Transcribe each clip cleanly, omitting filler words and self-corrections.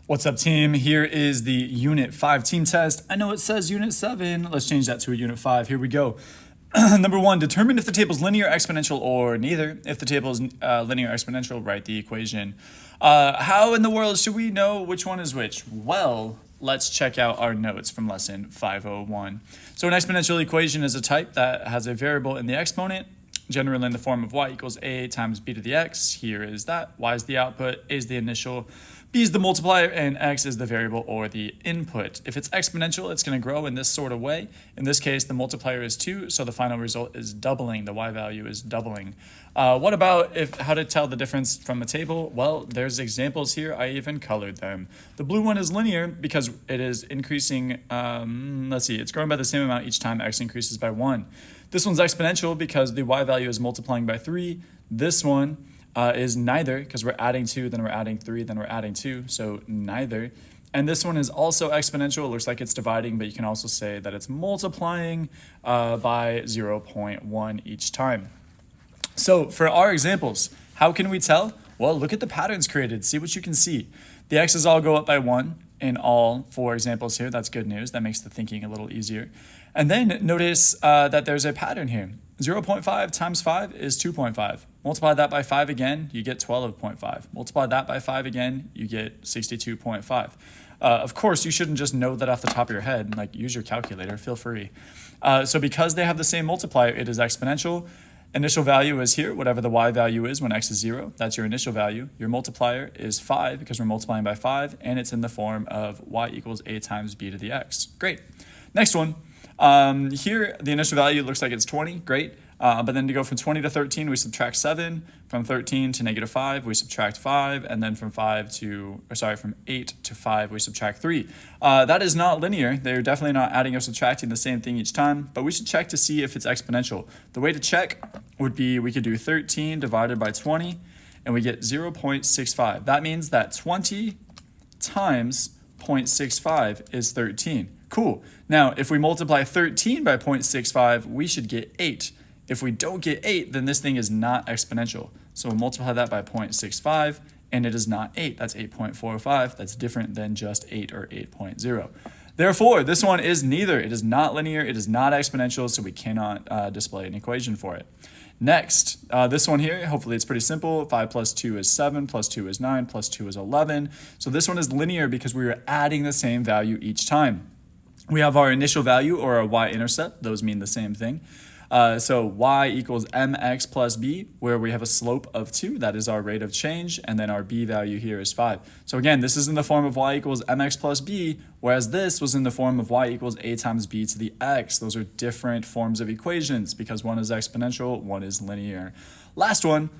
What's up, team? Here is the Unit 5 team test. I know it says Unit 7. Let's change that to a Unit 5. Here we go. Number 1, determine if the table is linear, exponential, or neither. If the table is linear, exponential, write the equation. How in the world should we know which one is which? Well, let's check out our notes from lesson 501. So an exponential equation is a type that has a variable in the exponent, generally in the form of y equals a times b to the x. Here is that. Y is the output, a is the initial, b is the multiplier, and x is the variable or the input. If it's exponential, it's going to grow in this sort of way. In this case, the multiplier is 2, so the final result is doubling. The y value is doubling. What about how to tell the difference from a table? Well, there's examples here. I even colored them. The blue one is linear because it is increasing. It's growing by the same amount each time x increases by 1. This one's exponential because the y value is multiplying by 3. This one is neither because we're adding 2, then we're adding 3, then we're adding 2, so neither. And this one is also exponential. It looks like it's dividing, but you can also say that it's multiplying by 0.1 each time. So for our examples, how can we tell? Well, look at the patterns created. See what you can see. The x's all go up by 1 in all 4 examples here. That's good news. That makes the thinking a little easier. And then notice that there's a pattern here. 0.5 times 5 is 2.5. Multiply that by 5 again, you get 12.5. Multiply that by 5 again, you get 62.5. Of course, you shouldn't just know that off the top of your head. Like, use your calculator, feel free. So because they have the same multiplier, it is exponential. Initial value is here, whatever the y value is when x is 0. That's your initial value. Your multiplier is 5 because we're multiplying by 5, and it's in the form of y equals a times b to the x. Great. Next one. Here, the initial value looks like it's 20. Great. But then to go from 20 to 13, we subtract 7. From 13 to negative 5, we subtract 5. And then from 8 to 5, we subtract 3. That is not linear. They're definitely not adding or subtracting the same thing each time. But we should check to see if it's exponential. The way to check would be we could do 13 divided by 20, and we get 0.65. That means that 20 times 0.65 is 13. Cool. Now, if we multiply 13 by 0.65, we should get 8. If we don't get 8, then this thing is not exponential. So we'll multiply that by 0.65, and it is not 8. That's 8.45. That's different than just 8 or 8.0. Therefore, this one is neither. It is not linear. It is not exponential, so we cannot display an equation for it. Next, this one here, hopefully it's pretty simple. 5 plus 2 is 7, plus 2 is 9, plus 2 is 11. So this one is linear because we are adding the same value each time. We have our initial value or our y-intercept. Those mean the same thing. So y equals mx plus b, where we have a slope of 2. That is our rate of change. And then our b value here is 5. So again, this is in the form of y equals mx plus b, whereas this was in the form of y equals a times b to the x. Those are different forms of equations because one is exponential, one is linear. Last one.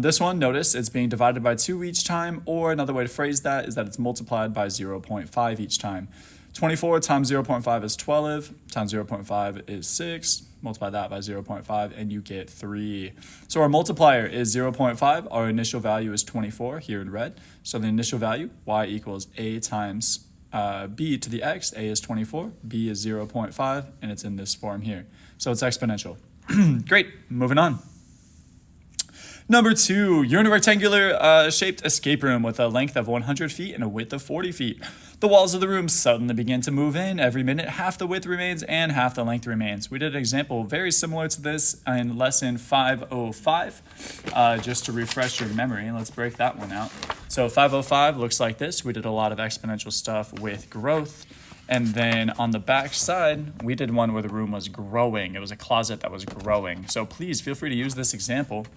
This one, notice it's being divided by 2 each time, or another way to phrase that is that it's multiplied by 0.5 each time. 24 times 0.5 is 12, times 0.5 is 6, multiply that by 0.5, and you get 3. So our multiplier is 0.5, our initial value is 24, here in red. So the initial value, y equals a times b to the x, a is 24, b is 0.5, and it's in this form here. So it's exponential. Great, moving on. Number 2, you're in a rectangular shaped escape room with a length of 100 feet and a width of 40 feet. The walls of the room suddenly begin to move in. Every minute, half the width remains and half the length remains. We did an example very similar to this in lesson 505, just to refresh your memory. Let's break that one out. So 505 looks like this. We did a lot of exponential stuff with growth. And then on the back side, we did one where the room was growing. It was a closet that was growing. So please feel free to use this example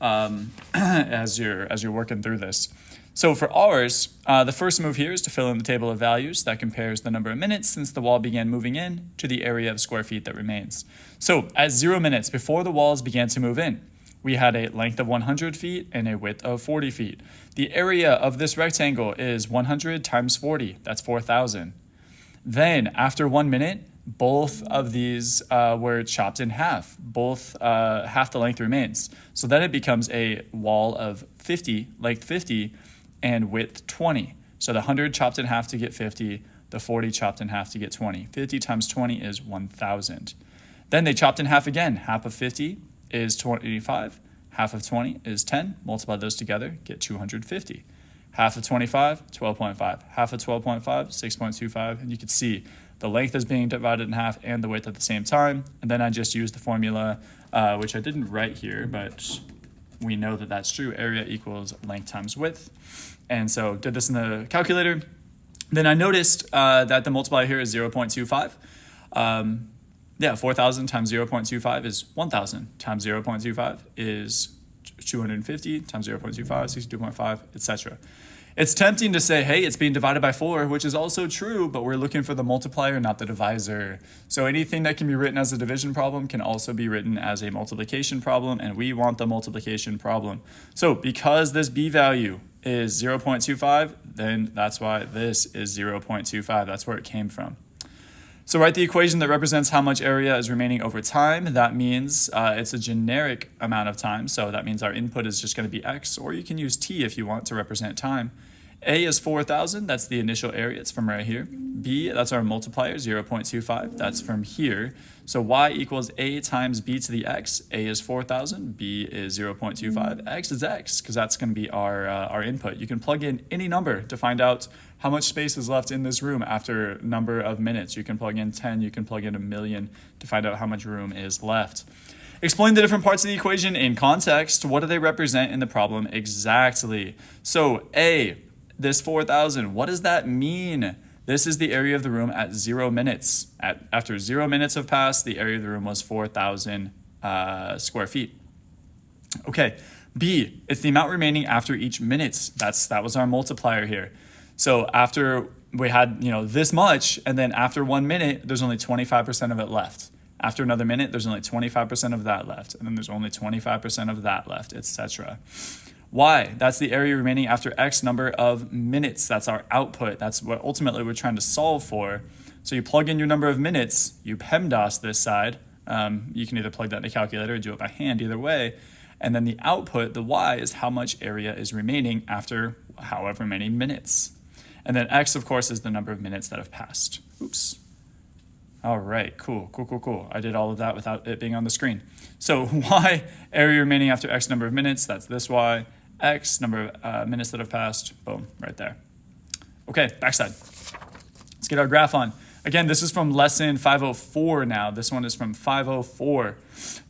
as you're working through this. So for ours, the first move here is to fill in the table of values that compares the number of minutes since the wall began moving in to the area of square feet that remains. So at 0 minutes before the walls began to move in, we had a length of 100 feet and a width of 40 feet. The area of this rectangle is 100 times 40. That's 4,000. Then after 1 minute, both of these were chopped in half. Both half the length remains. So then it becomes a wall of 50, length 50, and width 20. So the 100 chopped in half to get 50, the 40 chopped in half to get 20. 50 times 20 is 1,000. Then they chopped in half again. Half of 50 is 25. Half of 20 is 10. Multiply those together, get 250. Half of 25, 12.5. Half of 12.5, 6.25. And you can see the length is being divided in half and the width at the same time. And then I just used the formula, which I didn't write here, but we know that that's true. Area equals length times width. And so did this in the calculator. Then I noticed that the multiplier here is 0.25. 4,000 times 0.25 is 1,000 times 0.25 is 250 times 0.25, 62.5, etc. It's tempting to say, hey, it's being divided by 4, which is also true, but we're looking for the multiplier, not the divisor. So anything that can be written as a division problem can also be written as a multiplication problem, and we want the multiplication problem. So because this b value is 0.25, then that's why this is 0.25. That's where it came from. So write the equation that represents how much area is remaining over time. That means it's a generic amount of time. So that means our input is just going to be x, or you can use t if you want to represent time. A is 4,000. That's the initial area. It's from right here. B, that's our multiplier, 0.25. That's from here. So y equals a times b to the x. A is 4,000. B is 0.25. X is x, because that's going to be our input. You can plug in any number to find out how much space is left in this room after number of minutes. You can plug in 10. You can plug in 1,000,000 to find out how much room is left. Explain the different parts of the equation in context. What do they represent in the problem exactly? So A, this 4,000, what does that mean? This is the area of the room at 0 minutes. After 0 minutes have passed, the area of the room was 4,000 square feet. Okay, B, it's the amount remaining after each minute. That was our multiplier here. So after we had this much, and then after 1 minute, there's only 25% of it left. After another minute, there's only 25% of that left, and then there's only 25% of that left, etc. Y, that's the area remaining after X number of minutes. That's our output. That's what ultimately we're trying to solve for. So you plug in your number of minutes, you PEMDAS this side. You can either plug that in a calculator or do it by hand, either way. And then the output, the Y, is how much area is remaining after however many minutes. And then X, of course, is the number of minutes that have passed. Oops. All right, cool. I did all of that without it being on the screen. So Y, area remaining after X number of minutes, that's this Y. X, number of minutes that have passed, boom, right there. Okay, backside. Let's get our graph on. Again, this is from lesson 504 now. This one is from 504.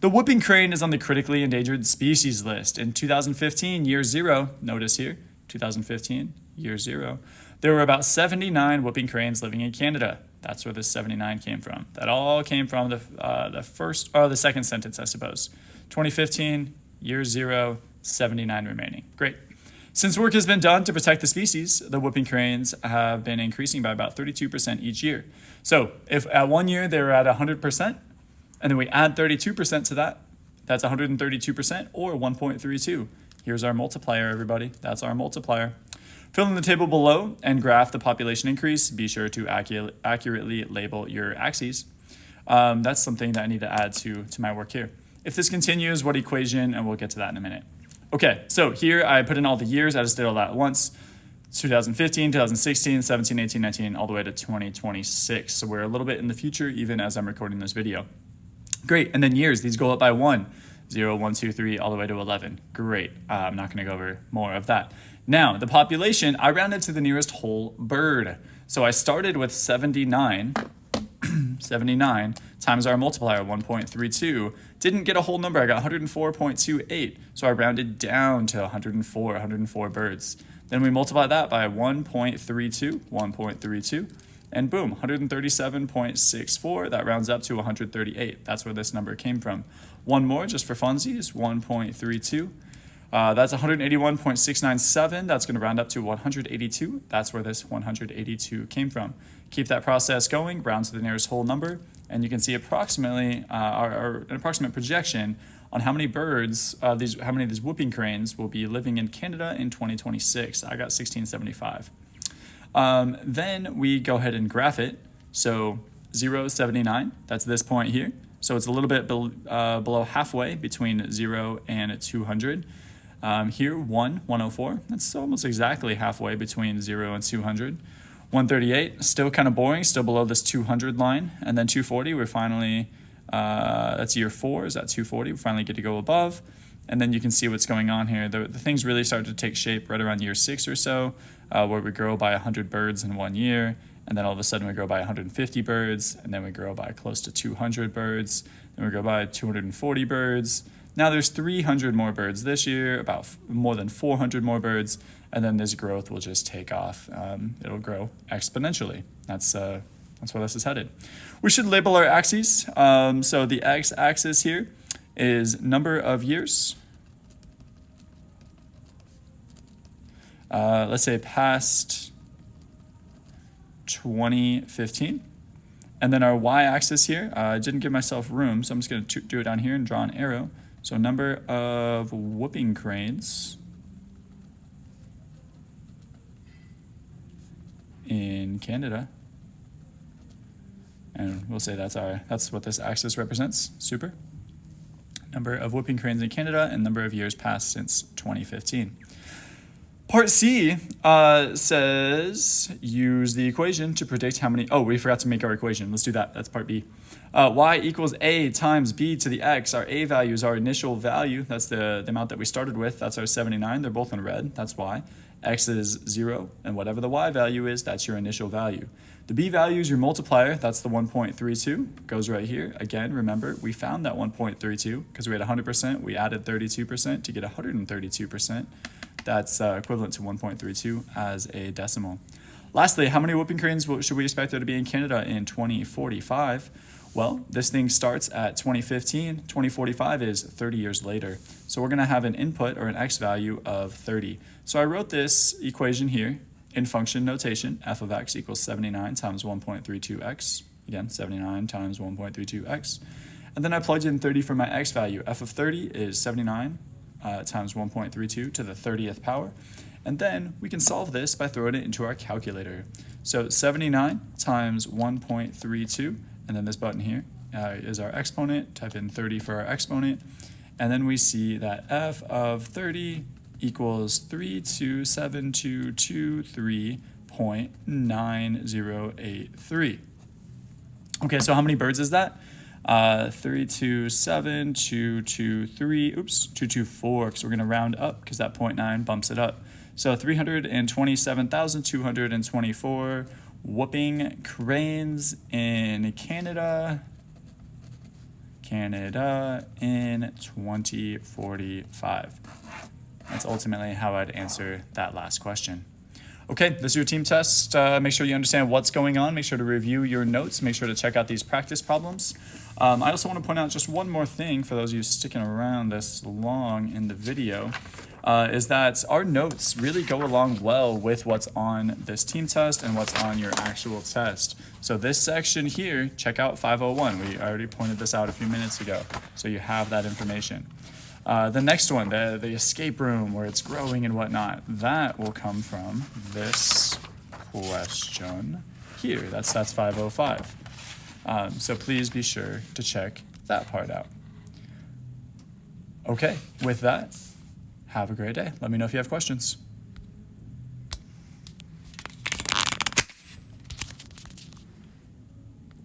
The whooping crane is on the critically endangered species list. In 2015, year 0, notice here, 2015, year 0, there were about 79 whooping cranes living in Canada. That's where this 79 came from. That all came from the second sentence, I suppose. 2015, year 0, 79 remaining. Great. Since work has been done to protect the species, the whooping cranes have been increasing by about 32% each year. So if at 1 year they were at 100%, and then we add 32% to that, that's 132% or 1.32. Here's our multiplier, everybody. That's our multiplier. Fill in the table below and graph the population increase. Be sure to accurately label your axes. That's something that I need to add to my work here. If this continues, what equation? And we'll get to that in a minute. Okay, so here I put in all the years. I just did all that at once. 2015, 2016, 17, 18, 19, all the way to 2026. So we're a little bit in the future, even as I'm recording this video. Great, and then years, these go up by 1. 0, 1, 2, 3, all the way to 11. Great, I'm not gonna go over more of that. Now, the population, I rounded to the nearest whole bird. So I started with 79 times our multiplier, 1.32. Didn't get a whole number, I got 104.28. So I rounded down to 104 birds. Then we multiply that by 1.32, and boom, 137.64. That rounds up to 138. That's where this number came from. One more, just for funsies, 1.32. That's 181.697. That's going to round up to 182. That's where this 182 came from. Keep that process going, round to the nearest whole number, and you can see approximately an approximate projection on how many birds, how many of these whooping cranes will be living in Canada in 2026. I got 1675. Then we go ahead and graph it. So 0, 79, that's this point here. So it's a little bit below halfway between 0 and 200. Here, 104, that's almost exactly halfway between 0 and 200. 138, still kind of boring, still below this 200 line. And then 240, we're finally, that's year 4, is that 240? We finally get to go above. And then you can see what's going on here. The things really start to take shape right around year 6 or so, where we grow by 100 birds in 1 year, and then all of a sudden we grow by 150 birds, and then we grow by close to 200 birds, then we grow by 240 birds. Now there's 300 more birds this year, about more than 400 more birds, and then this growth will just take off. It'll grow exponentially. That's where this is headed. We should label our axes. So the x-axis here is number of years. Let's say past 2015. And then our y-axis here, I didn't give myself room, so I'm just going to do it down here and draw an arrow. So number of whooping cranes in Canada. And we'll say that's what this axis represents. Super. Number of whooping cranes in Canada and number of years passed since 2015. Part C says use the equation to predict how many. Oh, we forgot to make our equation. Let's do that. That's part B. Y equals A times B to the X. Our A value is our initial value. That's the amount that we started with. That's our 79. They're both in red. That's Y. X is 0. And whatever the Y value is, that's your initial value. The B value is your multiplier. That's the 1.32. Goes right here. Again, remember, we found that 1.32 because we had 100%. We added 32% to get 132%. That's equivalent to 1.32 as a decimal. Lastly, how many whooping cranes should we expect there to be in Canada in 2045? Well, this thing starts at 2015. 2045 is 30 years later. So we're going to have an input or an x value of 30. So I wrote this equation here in function notation. F of x equals 79 times 1.32x. Again, 79 times 1.32x. And then I plugged in 30 for my x value. F of 30 is 79 times 1.32 to the 30th power. And then we can solve this by throwing it into our calculator. So 79 times 1.32, and then this button here is our exponent. Type in 30 for our exponent. And then we see that f of 30 equals 327,223.9083. Okay, so how many birds is that? 327,223, 224, because we're going to round up because that 0.9 bumps it up. So 327,224 whooping cranes in Canada in 2045. That's ultimately how I'd answer that last question. Okay, this is your team test. Make sure you understand what's going on. Make sure to review your notes. Make sure to check out these practice problems. I also want to point out just one more thing for those of you sticking around this long in the video, is that our notes really go along well with what's on this team test and what's on your actual test. So this section here, check out 501. We already pointed this out a few minutes ago, so you have that information. The next one, the escape room where it's growing and whatnot, that will come from this question here. That's 505. So please be sure to check that part out. Okay, with that, have a great day. Let me know if you have questions.